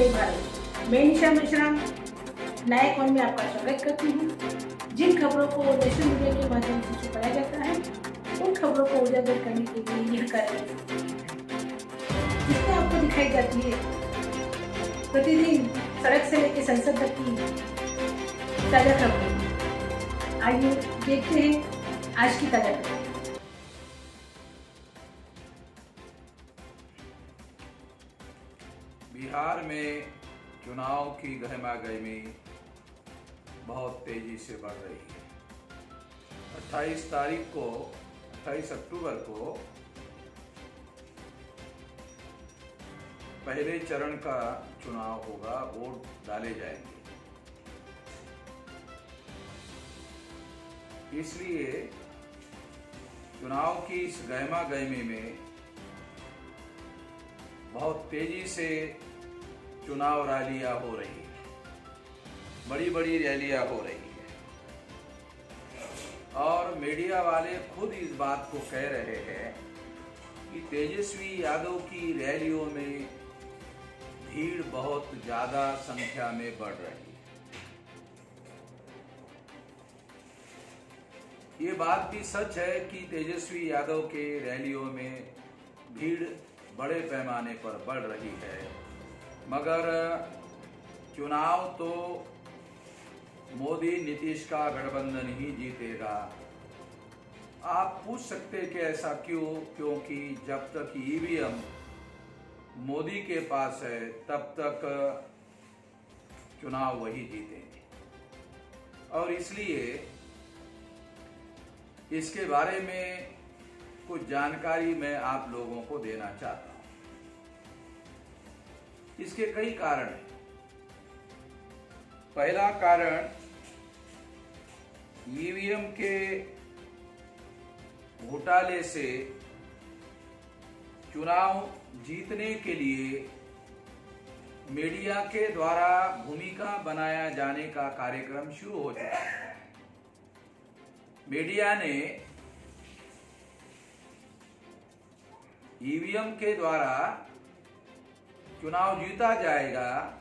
जय भारत। मैं निशा मिश्रा नए कौन में आपका स्वागत करती हूँ। जिन खबरों को सोशल मीडिया के माध्यम से छुपाया जाता है, उन खबरों को उजागर करने के लिए यह कार्य जिसमें आपको दिखाई जाती है प्रतिदिन सड़क से लेकर संसद तक की ताजा खबरें। आइए देखते हैं आज की ताजा खबर। बिहार में चुनाव की गहमागहमी बहुत तेजी से बढ़ रही है। 28 अक्टूबर को पहले चरण का चुनाव होगा, वोट डाले जाएंगे। इसलिए चुनाव की इस गहमागहमी में बहुत तेजी से चुनाव रैलियां हो रही है, बड़ी बड़ी रैलियां हो रही है और मीडिया वाले खुद इस बात को कह रहे हैं कि तेजस्वी यादव की रैलियों में भीड़ बहुत ज्यादा संख्या में बढ़ रही है। ये बात भी सच है कि तेजस्वी यादव के रैलियों में भीड़ बड़े पैमाने पर बढ़ रही है, मगर चुनाव तो मोदी नीतीश का गठबंधन ही जीतेगा। आप पूछ सकते कि ऐसा क्यों? क्योंकि जब तक ईवीएम मोदी के पास है तब तक चुनाव वही जीतेंगे और इसलिए इसके बारे में कुछ जानकारी मैं आप लोगों को देना चाहता हूं। इसके कई कारण हैं। पहला कारण, ईवीएम के घोटाले से चुनाव जीतने के लिए मीडिया के द्वारा भूमिका बनाया जाने का कार्यक्रम शुरू हो चुका है। मीडिया ने ईवीएम के द्वारा चुनाव जीता जाएगा,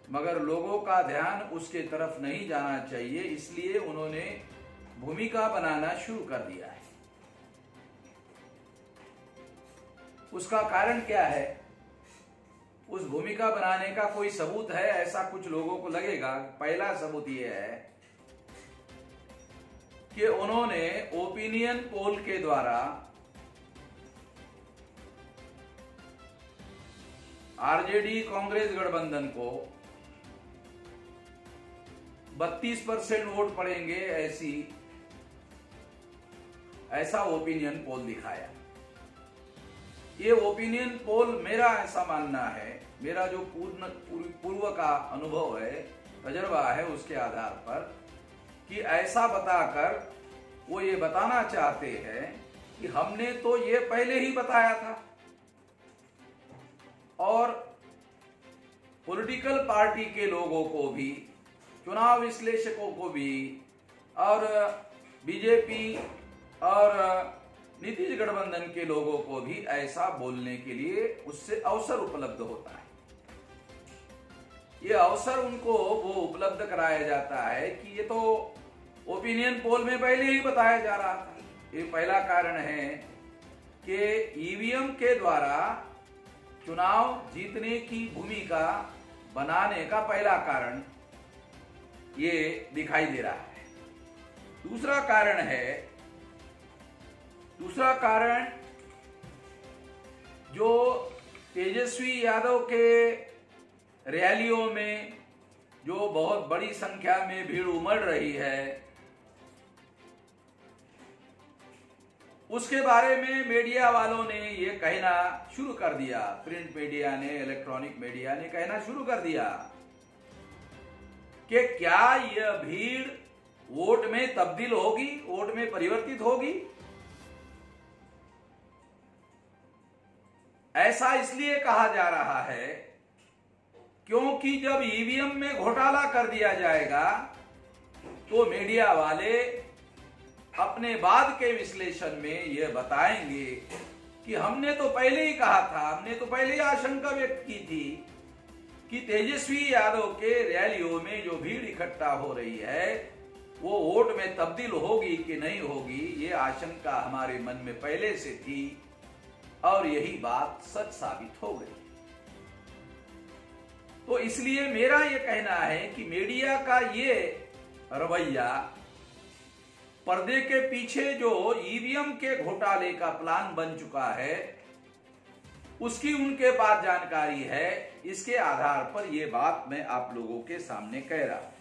मगर लोगों का ध्यान उसके तरफ नहीं जाना चाहिए, इसलिए उन्होंने भूमिका बनाना शुरू कर दिया है। उसका कारण क्या है? उस भूमिका बनाने का कोई सबूत है? ऐसा कुछ लोगों को लगेगा। पहला सबूत यह है कि उन्होंने ओपिनियन पोल के द्वारा आरजेडी कांग्रेस गठबंधन को 32% वोट पड़ेंगे ऐसा ओपिनियन पोल दिखाया। ये ओपिनियन पोल, मेरा ऐसा मानना है, मेरा जो पूर्व का अनुभव है, तजर्बा है, उसके आधार पर कि ऐसा बताकर वो ये बताना चाहते हैं कि हमने तो ये पहले ही बताया था और पॉलिटिकल पार्टी के लोगों को भी, चुनाव विश्लेषकों को भी और बीजेपी और नीतीश गठबंधन के लोगों को भी ऐसा बोलने के लिए उससे अवसर उपलब्ध होता है। ये अवसर उनको वो उपलब्ध कराया जाता है कि ये तो ओपिनियन पोल में पहले ही बताया जा रहा था। ये पहला कारण है कि ईवीएम के द्वारा चुनाव जीतने की भूमिका बनाने का पहला कारण ये दिखाई दे रहा है। दूसरा कारण जो तेजस्वी यादव के रैलियों में जो बहुत बड़ी संख्या में भीड़ उमड़ रही है, उसके बारे में मीडिया वालों ने ये कहना शुरू कर दिया। प्रिंट मीडिया ने, इलेक्ट्रॉनिक मीडिया ने कहना शुरू कर दिया कि क्या यह भीड़ वोट में तब्दील होगी, वोट में परिवर्तित होगी। ऐसा इसलिए कहा जा रहा है क्योंकि जब ईवीएम में घोटाला कर दिया जाएगा तो मीडिया वाले अपने बाद के विश्लेषण में यह बताएंगे कि हमने तो पहले ही कहा था, हमने तो पहले ही आशंका व्यक्त की थी कि तेजस्वी यादव के रैलियों में जो भीड़ इकट्ठा हो रही है वो वोट में तब्दील होगी कि नहीं होगी, ये आशंका हमारे मन में पहले से थी और यही बात सच साबित हो गई। तो इसलिए मेरा ये कहना है कि मीडिया का ये रवैया, पर्दे के पीछे जो ईवीएम के घोटाले का प्लान बन चुका है उसकी उनके पास जानकारी है, इसके आधार पर यह बात मैं आप लोगों के सामने कह रहा हूं।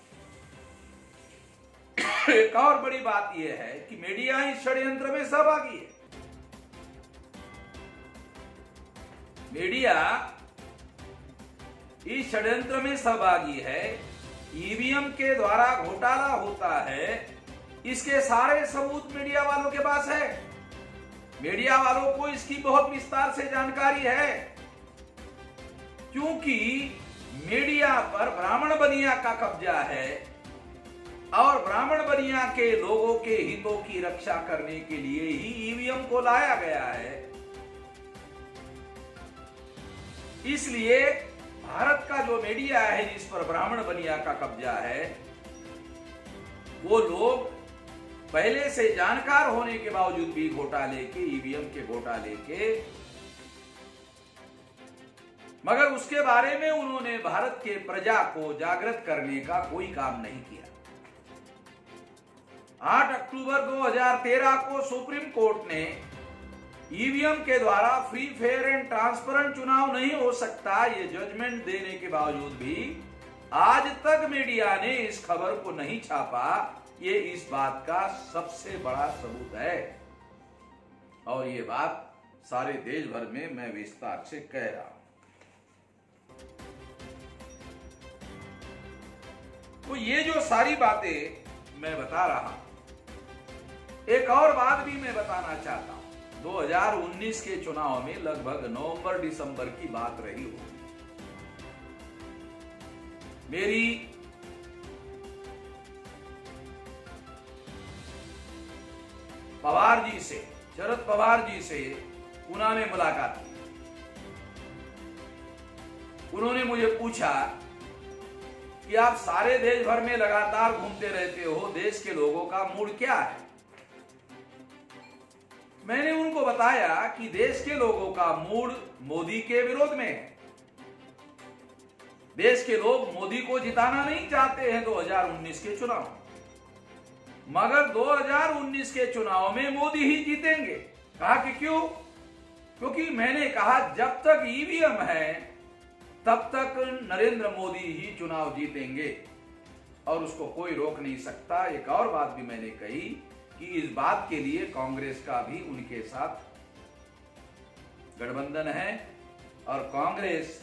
एक और बड़ी बात यह है कि मीडिया इस षड्यंत्र में सहभागी है। मीडिया इस षड्यंत्र में सहभागी है। ईवीएम के द्वारा घोटाला होता है, इसके सारे सबूत मीडिया वालों के पास है। मीडिया वालों को इसकी बहुत विस्तार से जानकारी है, क्योंकि मीडिया पर ब्राह्मण बनिया का कब्जा है और ब्राह्मण बनिया के लोगों के हितों की रक्षा करने के लिए ही ईवीएम को लाया गया है। इसलिए भारत का जो मीडिया है जिस पर ब्राह्मण बनिया का कब्जा है, वो लोग पहले से जानकार होने के बावजूद भी घोटाले के, ईवीएम के घोटाले के, मगर उसके बारे में उन्होंने भारत के प्रजा को जागृत करने का कोई काम नहीं किया। 8 अक्टूबर 2013 को सुप्रीम कोर्ट ने ईवीएम के द्वारा फ्री, फेयर एंड ट्रांसपेरेंट चुनाव नहीं हो सकता, ये जजमेंट देने के बावजूद भी आज तक मीडिया ने इस खबर को नहीं छापा। ये इस बात का सबसे बड़ा सबूत है और ये बात सारे देश भर में मैं विस्तार से कह रहा हूं। तो ये जो सारी बातें मैं बता रहा हूं, एक और बात भी मैं बताना चाहता हूं। 2019 के चुनाव में लगभग नवंबर-दिसंबर की बात रही होगी। मेरी पवार जी से, शरद पवार जी से पुणे में मुलाकात की। उन्होंने मुझे पूछा कि आप सारे देश भर में लगातार घूमते रहते हो, देश के लोगों का मूड क्या है? मैंने उनको बताया कि देश के लोगों का मूड मोदी के विरोध में है। देश के लोग मोदी को जिताना नहीं चाहते हैं 2019 के चुनाव, मगर 2019 के चुनाव में मोदी ही जीतेंगे। कहा कि क्यों? क्योंकि मैंने कहा जब तक ईवीएम है तब तक नरेंद्र मोदी ही चुनाव जीतेंगे और उसको कोई रोक नहीं सकता। एक और बात भी मैंने कही कि इस बात के लिए कांग्रेस का भी उनके साथ गठबंधन है और कांग्रेस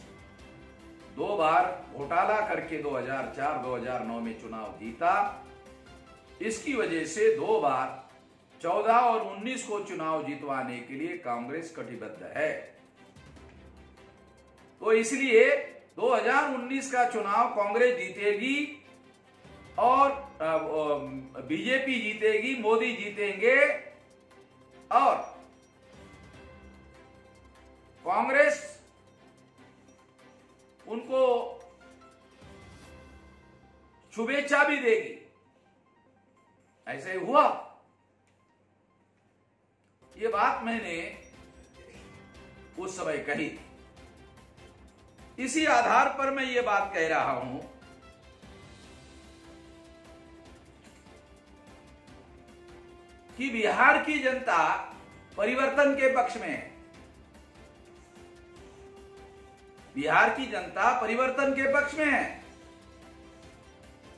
2 बार घोटाला करके 2004-2009 में चुनाव जीता। इसकी वजह से 2 बार 14 और 19 को चुनाव जीतवाने के लिए कांग्रेस कटिबद्ध है। तो इसलिए 2019 का चुनाव कांग्रेस जीतेगी और बीजेपी जीतेगी, मोदी जीतेंगे और कांग्रेस उनको शुभेच्छा भी देगी। ऐसे ही हुआ। ये बात मैंने उस समय कही थी। इसी आधार पर मैं ये बात कह रहा हूं कि बिहार की जनता परिवर्तन के पक्ष में है। बिहार की जनता परिवर्तन के पक्ष में है,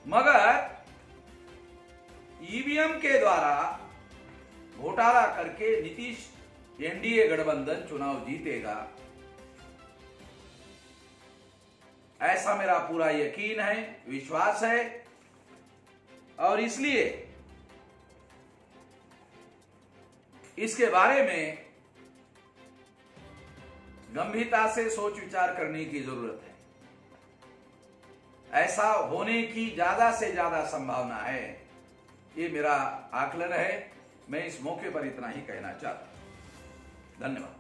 मगर ईवीएम के द्वारा घोटाला करके नीतीश एनडीए गठबंधन चुनाव जीतेगा, ऐसा मेरा पूरा यकीन है, विश्वास है। और इसलिए इसके बारे में गंभीरता से सोच विचार करने की जरूरत है। ऐसा होने की ज्यादा से ज्यादा संभावना है, ये मेरा आकलन है। मैं इस मौके पर इतना ही कहना चाहता हूं। धन्यवाद।